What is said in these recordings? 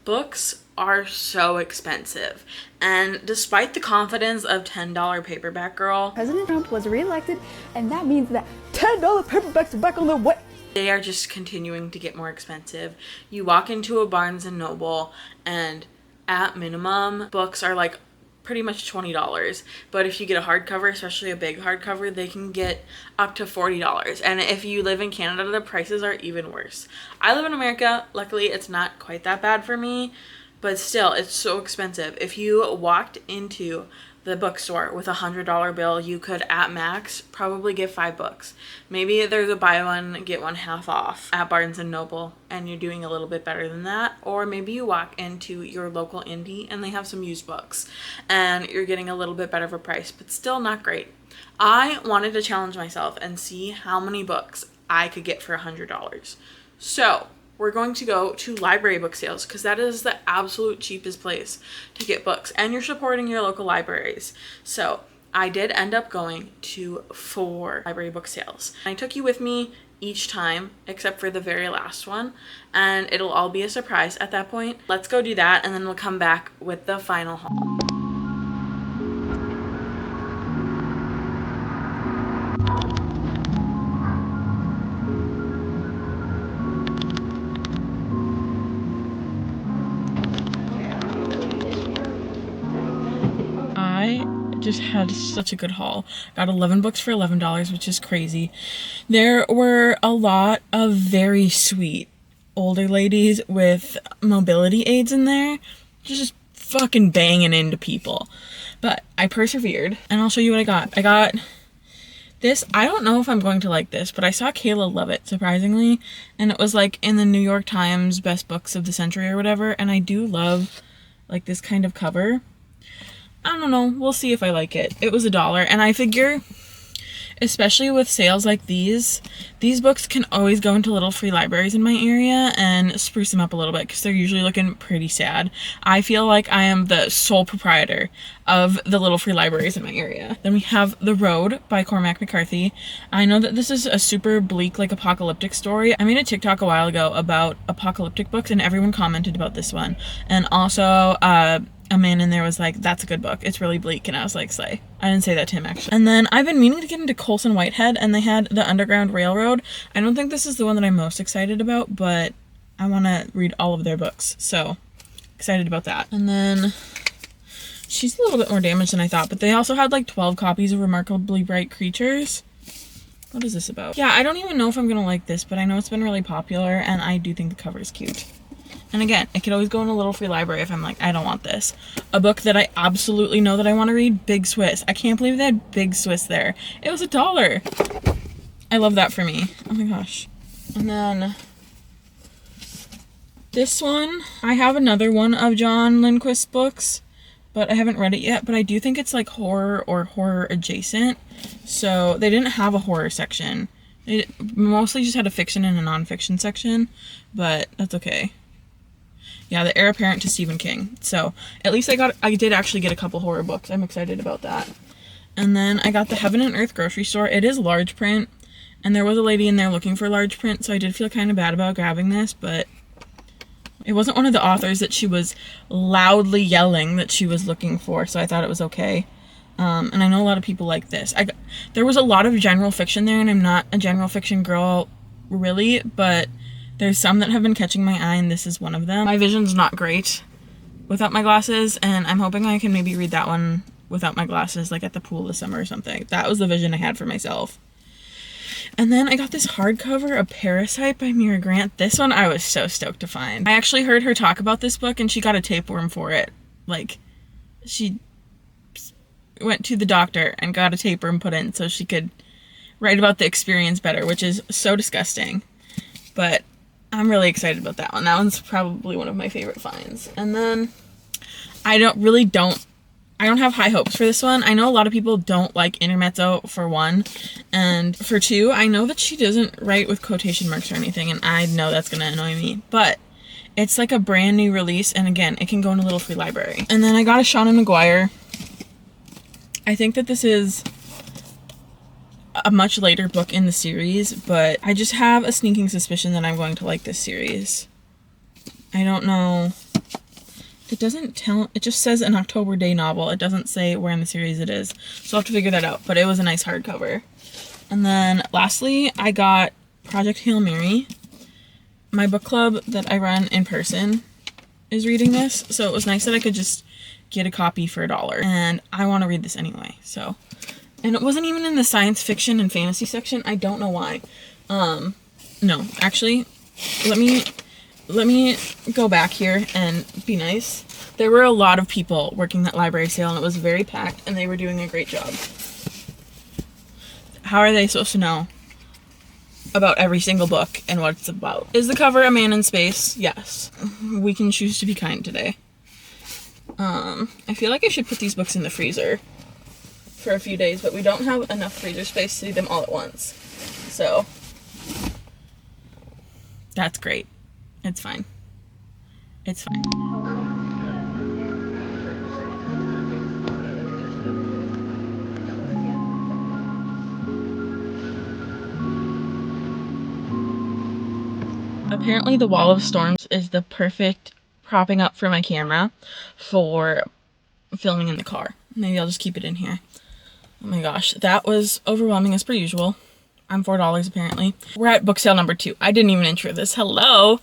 Books are so expensive, and despite the confidence of $10 paperback girl, President Trump was reelected, and that means that $10 paperbacks are back on the way. They are just continuing to get more expensive. You walk into a Barnes and Noble, and at minimum, books are like pretty much $20. But if you get a hardcover, especially a big hardcover, they can get up to $40. And if you live in Canada, the prices are even worse. I live in America. Luckily, it's not quite that bad for me, but still, it's so expensive. If you walked into the bookstore with $100 bill, you could at max probably get 5 books. Maybe there's a buy one get one half off at Barnes and Noble, and you're doing a little bit better than that. Or maybe you walk into your local indie and they have some used books and you're getting a little bit better of a price, but still not great. I wanted to challenge myself and see how many books I could get for $100. So we're going to go to library book sales, because that is the absolute cheapest place to get books, and you're supporting your local libraries. So I did end up going to 4 library book sales. I took you with me each time except for the very last one, and it'll all be a surprise at that point. Let's go do that, and then we'll come back with the final haul. I just had such a good haul. Got 11 books for $11, which is crazy. There were a lot of very sweet older ladies with mobility aids in there, just fucking banging into people. But I persevered, and I'll show you what I got. I got this. I don't know if I'm going to like this, but I saw Kayla love it, surprisingly, and it was like in the New York Times best books of the century or whatever, and I do love like this kind of cover. I don't know, we'll see if I like it. It was $1, and I figure, especially with sales like these books can always go into little free libraries in my area and spruce them up a little bit, because they're usually looking pretty sad. I feel like I am the sole proprietor of the little free libraries in my area. Then we have The Road by Cormac McCarthy. I know that this is a super bleak, like, apocalyptic story. I made a TikTok a while ago about apocalyptic books, and everyone commented about this one. And also, a man in there was like, that's a good book, it's really bleak, and I was like, slay. I didn't say that to him, actually. And then I've been meaning to get into Colson Whitehead, and they had The Underground Railroad. I don't think this is the one that I'm most excited about, but I want to read all of their books, so excited about that. And then she's a little bit more damaged than I thought, but they also had like 12 copies of Remarkably Bright Creatures. What is this about? Yeah, I don't even know if I'm gonna like this, but I know it's been really popular, and I do think the cover is cute. And again, it could always go in a little free library if I'm like, I don't want this. A book that I absolutely know that I want to read, Big Swiss. I can't believe they had Big Swiss there. It was $1. I love that for me. Oh my gosh. And then this one, I have another one of John Lindquist's books, but I haven't read it yet. But I do think it's like horror or horror adjacent. So they didn't have a horror section. They mostly just had a fiction and a nonfiction section, but that's okay. Yeah, the heir apparent to Stephen King. So at least I did actually get a couple horror books. I'm excited about that. And then I got the Heaven and Earth grocery store. It is large print, and there was a lady in there looking for large print, so I did feel kind of bad about grabbing this, but it wasn't one of the authors that she was loudly yelling that she was looking for, so I thought it was okay. And I know a lot of people like this. There was a lot of general fiction there, and I'm not a general fiction girl, really, but there's some that have been catching my eye, and this is one of them. My vision's not great without my glasses, and I'm hoping I can maybe read that one without my glasses, like at the pool this summer or something. That was the vision I had for myself. And then I got this hardcover of Parasite by Mira Grant. This one I was so stoked to find. I actually heard her talk about this book, and she got a tapeworm for it. Like, she went to the doctor and got a tapeworm put in so she could write about the experience better, which is so disgusting. But I'm really excited about that one. That one's probably one of my favorite finds. And then I don't have high hopes for this one. I know a lot of people don't like Intermezzo, for one, and for two, I know that she doesn't write with quotation marks or anything, and I know that's gonna annoy me, but it's like a brand new release, and again, it can go in a little free library. And then I got a Shauna McGuire. I think that this is a much later book in the series, but I just have a sneaking suspicion that I'm going to like this series. I don't know it doesn't tell, it just says an October Day novel. It doesn't say where in the series it is. So I'll have to figure that out, but it was a nice hardcover. And then lastly, I got Project Hail Mary. My book club that I run in person is reading this, so it was nice that I could just get a copy for $1, and I want to read this anyway, so. And it wasn't even in the science fiction and fantasy section. I don't know why. No, actually, let me go back here and be nice. There were a lot of people working that library sale, and it was very packed, and they were doing a great job. How are they supposed to know about every single book and what it's about? Is the cover a man in space? Yes. We can choose to be kind today. I feel like I should put these books in the freezer for a few days, but we don't have enough freezer space to do them all at once. So, that's great. It's fine. It's fine. Apparently the Wall of Storms is the perfect propping up for my camera for filming in the car. Maybe I'll just keep it in here. Oh my gosh, that was overwhelming as per usual. I'm $4 apparently. We're at book sale number 2. I didn't even intro this. Hello.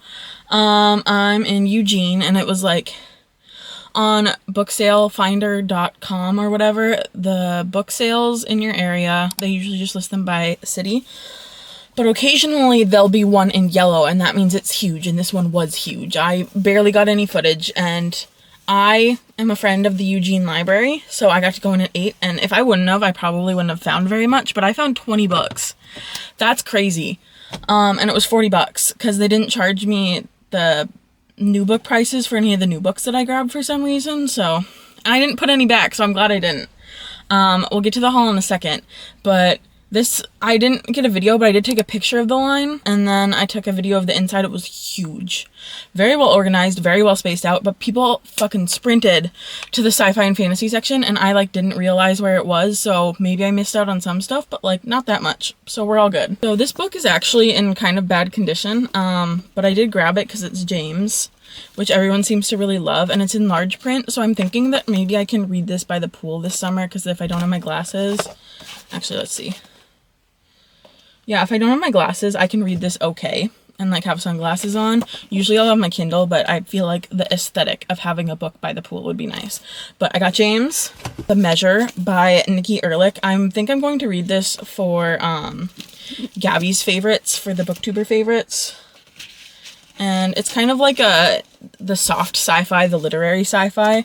I'm in Eugene, and it was like on booksalefinder.com or whatever. The book sales in your area, they usually just list them by city. But occasionally there'll be one in yellow, and that means it's huge, and this one was huge. I barely got any footage, and I am a friend of the Eugene Library, so I got to go in at 8, and if I wouldn't have, I probably wouldn't have found very much, but I found 20 books. That's crazy. And it was $40, because they didn't charge me the new book prices for any of the new books that I grabbed for some reason, so I didn't put any back, so I'm glad I didn't. We'll get to the haul in a second, but this, I didn't get a video, but I did take a picture of the line, and then I took a video of the inside. It was huge. Very well organized, very well spaced out, but people fucking sprinted to the sci-fi and fantasy section, and I, like, didn't realize where it was, so maybe I missed out on some stuff, but, like, not that much, so we're all good. So this book is actually in kind of bad condition, but I did grab it because it's James, which everyone seems to really love, and it's in large print, so I'm thinking that maybe I can read this by the pool this summer, because if I don't have my glasses, actually, let's see. Yeah, if I don't have my glasses, I can read this okay and, like, have sunglasses on. Usually I'll have my Kindle, but I feel like the aesthetic of having a book by the pool would be nice. But I got James, The Measure by Nikki Ehrlich. I think I'm going to read this for Gabby's favorites, for the booktuber favorites. And it's kind of like the soft sci-fi, the literary sci-fi.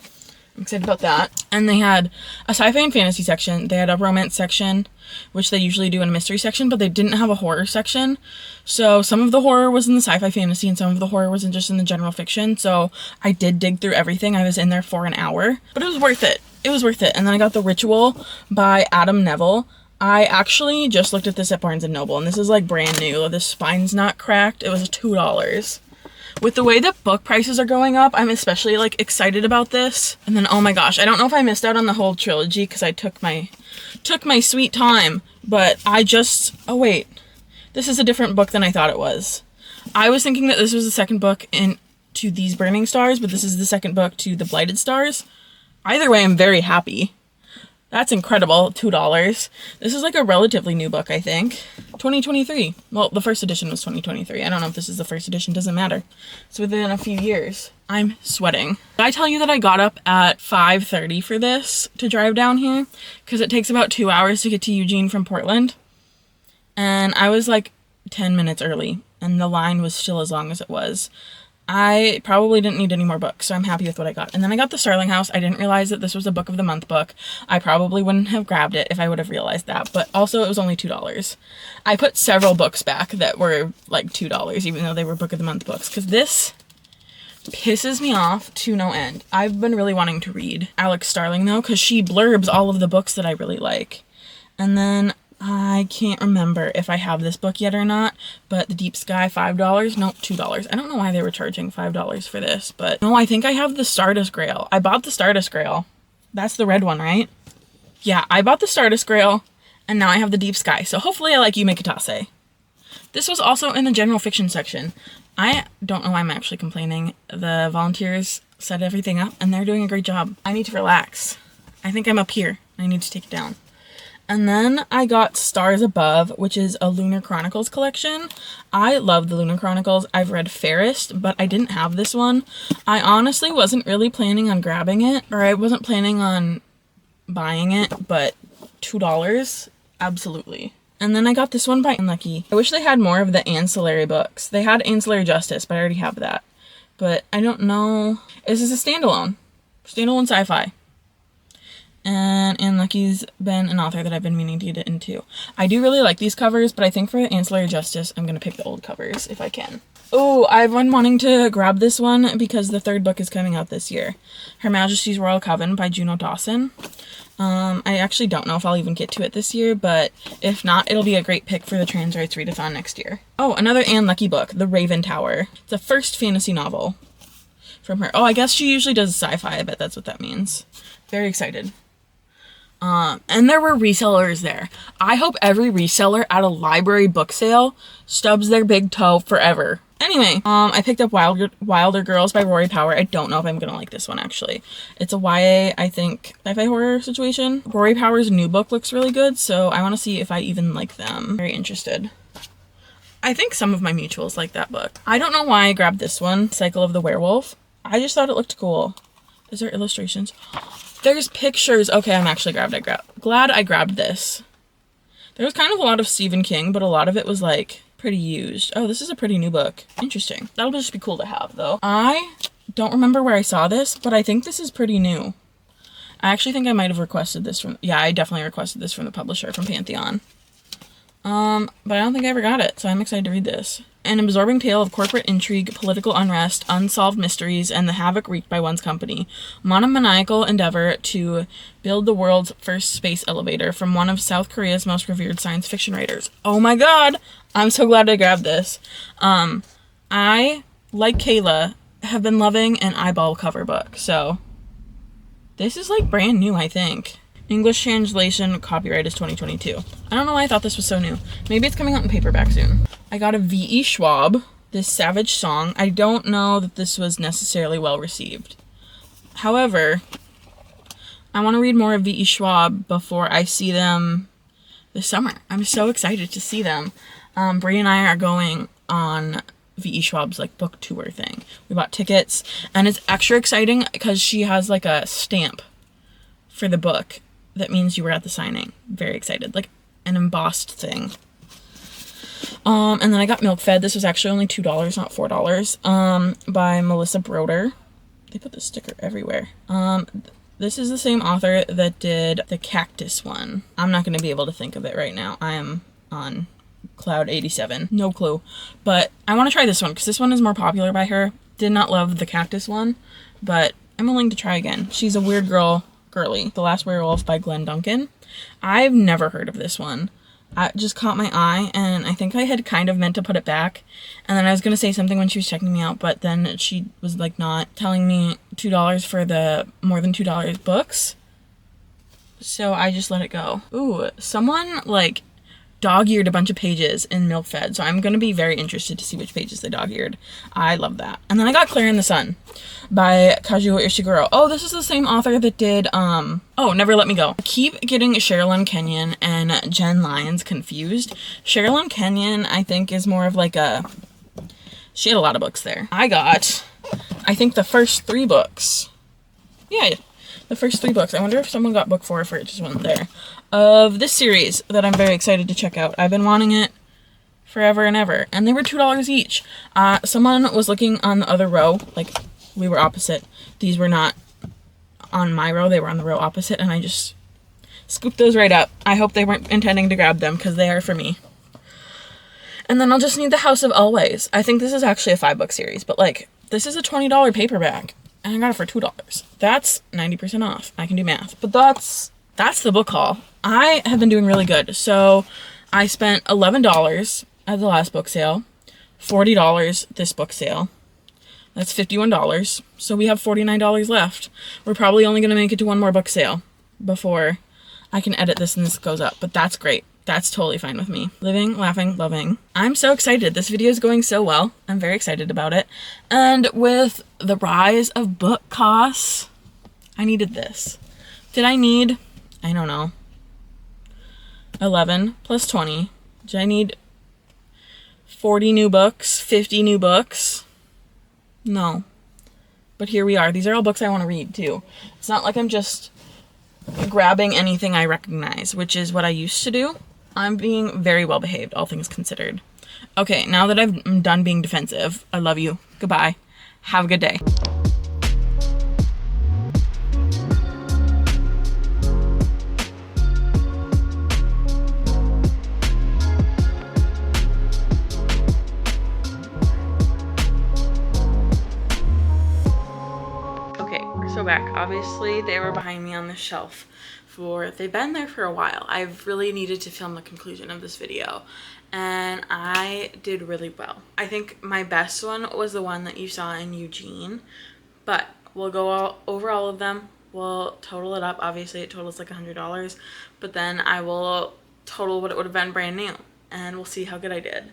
I'm excited about that. And they had a sci-fi and fantasy section. They had a romance section, which they usually do in a mystery section, but they didn't have a horror section. So some of the horror was in the sci-fi fantasy, and some of the horror was just in the general fiction. So I did dig through everything. I was in there for an hour, but it was worth it. It was worth it. And then I got The Ritual by Adam Neville. I actually just looked at this at Barnes & Noble, and this is, like, brand new. The spine's not cracked. It was $2. With the way that book prices are going up, I'm especially, like, excited about this. And then, oh my gosh, I don't know if I missed out on the whole trilogy because I took my sweet time, but I just, oh wait, this is a different book than I thought it was. I was thinking that this was the second book to These Burning Stars, but this is the second book to The Blighted Stars. Either way, I'm very happy. That's incredible, $2. This is like a relatively new book, I think. 2023. Well, the first edition was 2023. I don't know if this is the first edition, doesn't matter. It's within a few years. I'm sweating. Did I tell you that I got up at 5:30 for this to drive down here? Because it takes about 2 hours to get to Eugene from Portland. And I was like 10 minutes early, and the line was still as long as it was. I probably didn't need any more books, so I'm happy with what I got. And then I got The Starling House. I didn't realize that this was a book of the month book. I probably wouldn't have grabbed it if I would have realized that, but also it was only $2. I put several books back that were like $2, even though they were book of the month books, because this pisses me off to no end. I've been really wanting to read Alex Starling, though, because she blurbs all of the books that I really like. And then I can't remember if I have this book yet or not, but The Deep Sky, $5. Nope, $2. I don't know why they were charging $5 for this, but no, I think I have the Stardust Grail. I bought the Stardust Grail. That's the red one, right? Yeah, I bought the Stardust Grail, and now I have the Deep Sky, so hopefully I like Yume Kitase. This was also in the general fiction section. I don't know why I'm actually complaining. The volunteers set everything up and they're doing a great job. I need to relax. I think I'm up here. I need to take it down. And then I got Stars Above, which is a Lunar Chronicles collection. I love the Lunar Chronicles. I've read Fairest, but I didn't have this one. I honestly wasn't really planning on grabbing it, or I wasn't planning on buying it, but $2, absolutely. And then I got this one by Unlucky. I wish they had more of the ancillary books. They had Ancillary Justice, but I already have that. But I don't know. This is a standalone sci-fi. And Unlucky's been an author that I've been meaning to get into. I do really like these covers, but I think for Ancillary Justice, I'm going to pick the old covers if I can. Oh, I've been wanting to grab this one because the 3rd book is coming out this year. Her Majesty's Royal Coven by Juno Dawson. I actually don't know if I'll even get to it this year, but if not, it'll be a great pick for the Trans Rights Readathon next year. Oh, another Anne Leckie book, The Raven Tower. It's a first fantasy novel from her. Oh, I guess she usually does sci-fi. I bet that's what that means. Very excited. And there were resellers there. I hope every reseller at a library book sale stubs their big toe forever. Anyway, I picked up Wilder Girls by Rory Power. I don't know if I'm gonna like this one, actually. It's a YA, I think, sci-fi horror situation. Rory Power's new book looks really good, so I want to see if I even like them. Very interested. I think some of my mutuals like that book. I don't know why I grabbed this one, Cycle of the Werewolf. I just thought it looked cool. Is there illustrations? There's pictures. Okay, I'm actually glad I grabbed this. There was kind of a lot of Stephen King, but a lot of it was like pretty used. Oh, this is a pretty new book. Interesting. That'll just be cool to have though. I don't remember where I saw this, but I think this is pretty new. I actually think I might have requested this from, yeah, I definitely requested this from the publisher, from Pantheon. But I don't think I ever got it, so I'm excited to read this. An absorbing tale of corporate intrigue, political unrest, unsolved mysteries, and the havoc wreaked by one's company. Monomaniacal endeavor to build the world's first space elevator from one of South Korea's most revered science fiction writers. Oh my god! I'm so glad I grabbed this. I, like Kayla, have been loving an eyeball cover book, so this is like brand new, I think. English translation, copyright is 2022. I don't know why I thought this was so new. Maybe it's coming out in paperback soon. I got a V.E. Schwab, this Savage Song. I don't know that this was necessarily well received. However, I want to read more of V.E. Schwab before I see them this summer. I'm so excited to see them. Brie and I are going on V.E. Schwab's like book tour thing. We bought tickets, and it's extra exciting because she has like a stamp for the book. That means you were at the signing. Very excited. Like an embossed thing. And then I got Milk Fed. This was actually only $2, not $4. By Melissa Broder. They put the sticker everywhere. This is the same author that did the Cactus one. I'm not going to be able to think of it right now. I am on Cloud 87. No clue. But I want to try this one because this one is more popular by her. Did not love the Cactus one, but I'm willing to try again. She's a weird girly. The Last Werewolf by Glenn Duncan. I've never heard of this one. It just caught my eye, and I think I had kind of meant to put it back, and then I was going to say something when she was checking me out, but then she was like not telling me $2 for the more than $2 books, so I just let it go. Ooh, someone like dog-eared a bunch of pages in Milk Fed, so I'm going to be very interested to see which pages they dog-eared. I love that. And then I got Claire in the Sun by Kazuo Ishiguro. Oh, this is the same author that did, Never Let Me Go. I keep getting Sherilyn Kenyon and Jen Lyons confused. Sherilyn Kenyon, I think, is more of like she had a lot of books there. I got, I think, the first 3 books. Yeah, the first 3 books. I wonder if someone got book 4 if it just wasn't there. Of this series that I'm very excited to check out. I've been wanting it forever and ever. And they were $2 each. Someone was looking on the other row. Like, we were opposite. These were not on my row. They were on the row opposite. And I just scooped those right up. I hope they weren't intending to grab them because they are for me. And then I'll just need The House of Always. I think this is actually a 5-book series. But, like, this is a $20 paperback. And I got it for $2. That's 90% off. I can do math. But that's the book haul. I have been doing really good. So I spent $11 at the last book sale, $40 this book sale. That's $51. So we have $49 left. We're probably only going to make it to one more book sale before I can edit this and this goes up. But that's great. That's totally fine with me. Living, laughing, loving. I'm so excited. This video is going so well. I'm very excited about it. And with the rise of book costs, I needed this. Did I need, I don't know, 11 plus 20. Did I need 40 new books, 50 new books? No. But here we are. These are all books I want to read too. It's not like I'm just grabbing anything I recognize, which is what I used to do. I'm being very well behaved, all things considered. Okay, now that I'm done being defensive, I love you. Goodbye. Have a good day. So back, obviously they were behind me on the shelf they've been there for a while. I've really needed to film the conclusion of this video and I did really well. I think my best one was the one that you saw in Eugene, but we'll go over all of them. We'll total it up. Obviously it totals like $100, but then I will total what it would have been brand new and we'll see how good I did.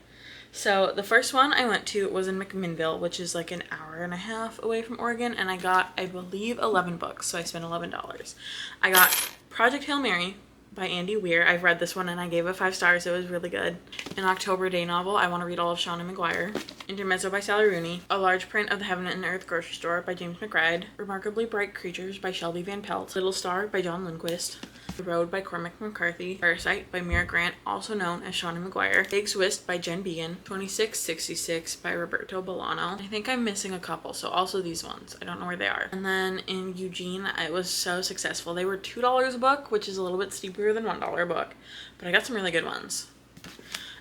So the first one I went to was in McMinnville, which is like an hour and a half away from Oregon, and I got, I believe, 11 books, so I spent $11. I got Project Hail Mary by Andy Weir. I've read this one and I gave it 5 stars. It was really good. An October day novel. I want to read all of Shawnee Maguire. Intermezzo by Sally Rooney. A large print of the Heaven and Earth Grocery Store by James McBride. Remarkably Bright Creatures by Shelby Van Pelt. Little Star by John Lindquist. The Road by Cormac McCarthy. Parasite by Mira Grant, also known as Shawnee Maguire. Big Twist by Jen Began. 2666 by Roberto Bolano. I think I'm missing a couple, so also these ones. I don't know where they are. And then in Eugene, it was so successful. They were $2 a book, which is a little bit steeper than $1 a book, but I got some really good ones.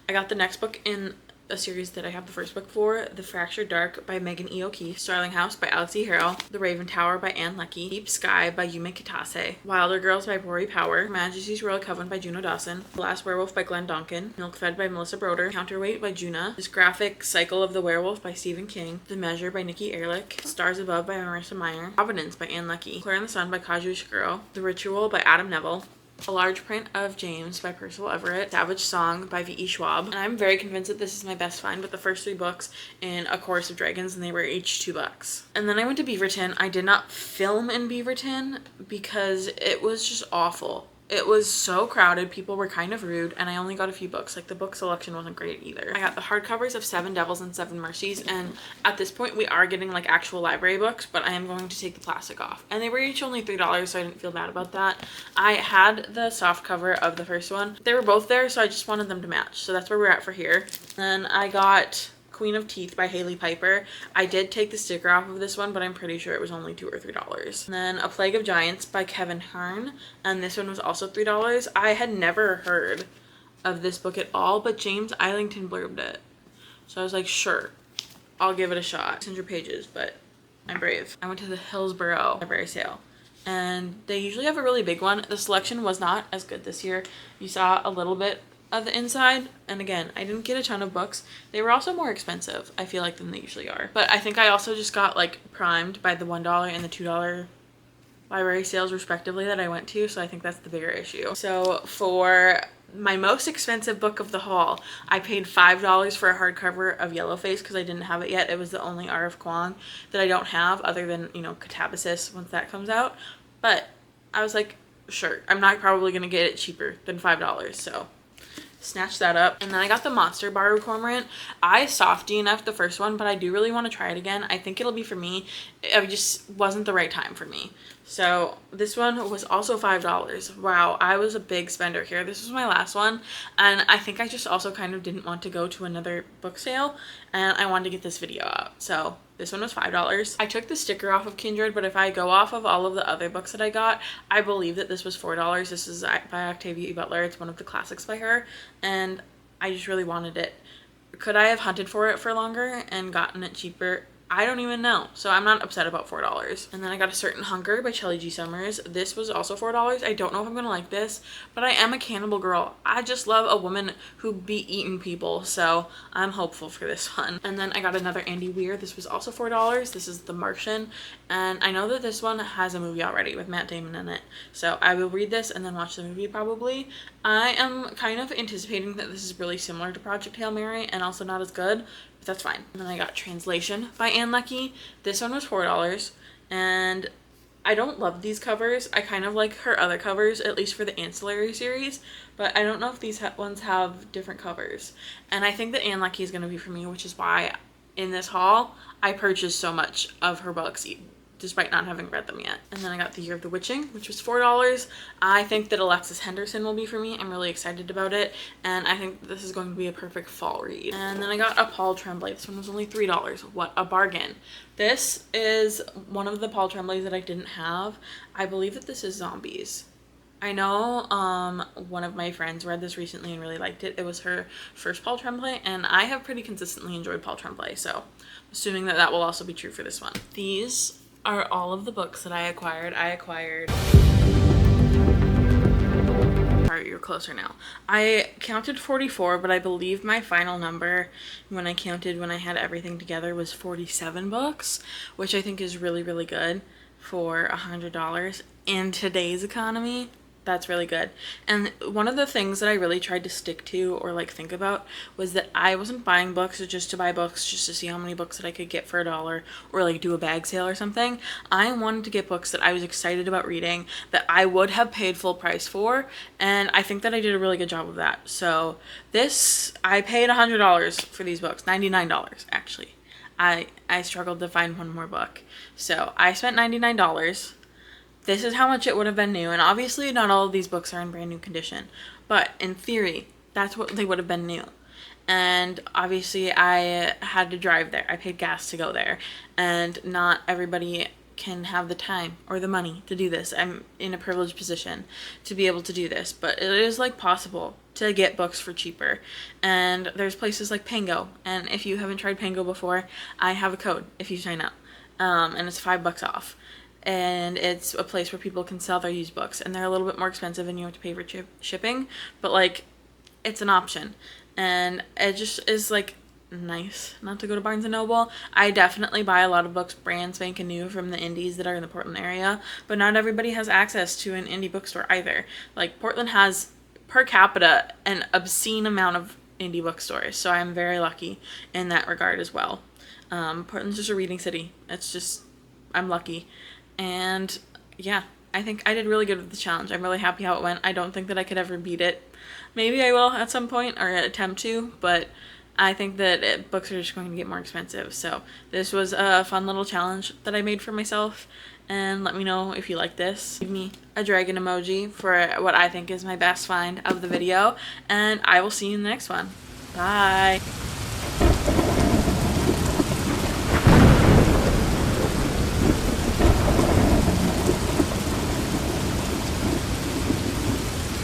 I got the next book in a series that I have the first book for, The Fractured Dark by Megan E. O'Keefe, Starling House by Alex E. Harrell, The Raven Tower by Anne Leckie, Deep Sky by Yume Kitase, Wilder Girls by Rory Power, Majesty's Royal Coven by Juno Dawson, The Last Werewolf by Glenn Donkin, Milk Fed by Melissa Broder, Counterweight by Juna, This Graphic Cycle of the Werewolf by Stephen King, The Measure by Nikki Ehrlich, Stars Above by Marissa Meyer, Providence by Anne Leckie, Claire in the Sun by Kazuo Ishiguro, The Ritual by Adam Neville, a large print of James by Percival Everett, Savage Song by V.E. Schwab, and I'm very convinced that this is my best find with the first 3 books in A Chorus of Dragons, and they were each $2. And then I went to Beaverton. I did not film in Beaverton because it was just awful. It was so crowded, people were kind of rude, and I only got a few books. Like, the book selection wasn't great either. I got the hardcovers of 7 Devils and 7 Mercies, and at this point we are getting like actual library books, but I am going to take the plastic off. And they were each only $3, so I didn't feel bad about that. I had the soft cover of the first one. They were both there, so I just wanted them to match. So that's where we're at for here. Then I got Queen of Teeth by Haley Piper. I did take the sticker off of this one, but I'm pretty sure it was only $2 or $3. And then A Plague of Giants by Kevin Hearn, and this one was also $3. I had never heard of this book at all, but James Islington blurbed it. So I was like, sure, I'll give it a shot. 600 pages, but I'm brave. I went to the Hillsborough library sale, and they usually have a really big one. The selection was not as good this year. You saw a little bit of the inside, and again, I didn't get a ton of books. They were also more expensive, I feel like, than they usually are. But I think I also just got like primed by the $1 and the $2 library sales respectively that I went to, so I think that's the bigger issue. So for my most expensive book of the haul, I paid $5 for a hardcover of Yellowface because I didn't have it yet. It was the only R.F. Kuang that I don't have, other than, you know, Catabasis once that comes out. But I was like, sure, I'm not probably gonna get it cheaper than $5, so snatched that up. And then I got the Monster Baru Cormorant. I softy enough the first one, but I do really want to try it again. I think it'll be for me. It just wasn't the right time for me. So this one was also $5. Wow, I was a big spender here. This was my last one, and I think I just also kind of didn't want to go to another book sale, and I wanted to get this video out. So this one was $5. I took the sticker off of Kindred, but if I go off of all of the other books that I got, I believe that this was $4. This is by Octavia E. Butler. It's one of the classics by her, and I just really wanted it. Could I have hunted for it for longer and gotten it cheaper? I don't even know. So I'm not upset about $4. And then I got A Certain Hunger by Shelley G. Summers. This was also $4. I don't know if I'm gonna like this, but I am a cannibal girl. I just love a woman who be eating people, so I'm hopeful for this one. And then I got another Andy Weir. This was also $4. This is The Martian, and I know that this one has a movie already with Matt Damon in it, so I will read this and then watch the movie probably. I am kind of anticipating that this is really similar to Project Hail Mary and also not as good, but that's fine. And then I got Translation by Anne Leckie. This one was $4, and I don't love these covers. I kind of like her other covers, at least for the Ancillary series, but I don't know if these ones have different covers. And I think that Anne Leckie is going to be for me, which is why in this haul I purchased so much of her books, despite not having read them yet. And then I got The Year of the Witching, which was $4. I think that Alexis Henderson will be for me. I'm really excited about it, and I think this is going to be a perfect fall read. And then I got a Paul Tremblay. This one was only $3. What a bargain. This is one of the Paul Tremblays that I didn't have. I believe that this is Zombies. I know one of my friends read this recently and really liked it. It was her first Paul Tremblay, and I have pretty consistently enjoyed Paul Tremblay, so I'm assuming that that will also be true for this one. These are all of the books that I acquired. Alright, you're closer now. I counted 44, but I believe my final number when I counted when I had everything together was 47 books, which I think is really, really good for $100 in today's economy. That's really good. And one of the things that I really tried to stick to or like think about was that I wasn't buying books just to buy books, just to see how many books that I could get for $1 or like do a bag sale or something. I wanted to get books that I was excited about reading, that I would have paid full price for, and I think that I did a really good job of that. So this, I paid $100 for these books, $99 actually. I struggled to find one more book. So I spent $99. This is how much it would have been new, and obviously not all of these books are in brand new condition, but in theory, that's what they would have been new. And obviously I had to drive there. I paid gas to go there, and not everybody can have the time or the money to do this. I'm in a privileged position to be able to do this, but it is like possible to get books for cheaper. And there's places like Pango, and if you haven't tried Pango before, I have a code if you sign up, and it's $5 off. And it's a place where people can sell their used books, and they're a little bit more expensive and you have to pay for shipping, but like it's an option, and it just is like nice not to go to Barnes & Noble. I definitely buy a lot of books brand spanking new from the indies that are in the Portland area, but not everybody has access to an indie bookstore either. Like Portland has per capita an obscene amount of indie bookstores, so I'm very lucky in that regard as well. Portland's just a reading city. It's just, I'm lucky. And yeah, I think I did really good with the challenge. I'm really happy how it went. I don't think that I could ever beat it. Maybe I will at some point, or attempt to, but I think that books are just going to get more expensive. So this was a fun little challenge that I made for myself, and let me know if you like this. Give me a dragon emoji for what I think is my best find of the video, and I will see you in the next one. Bye!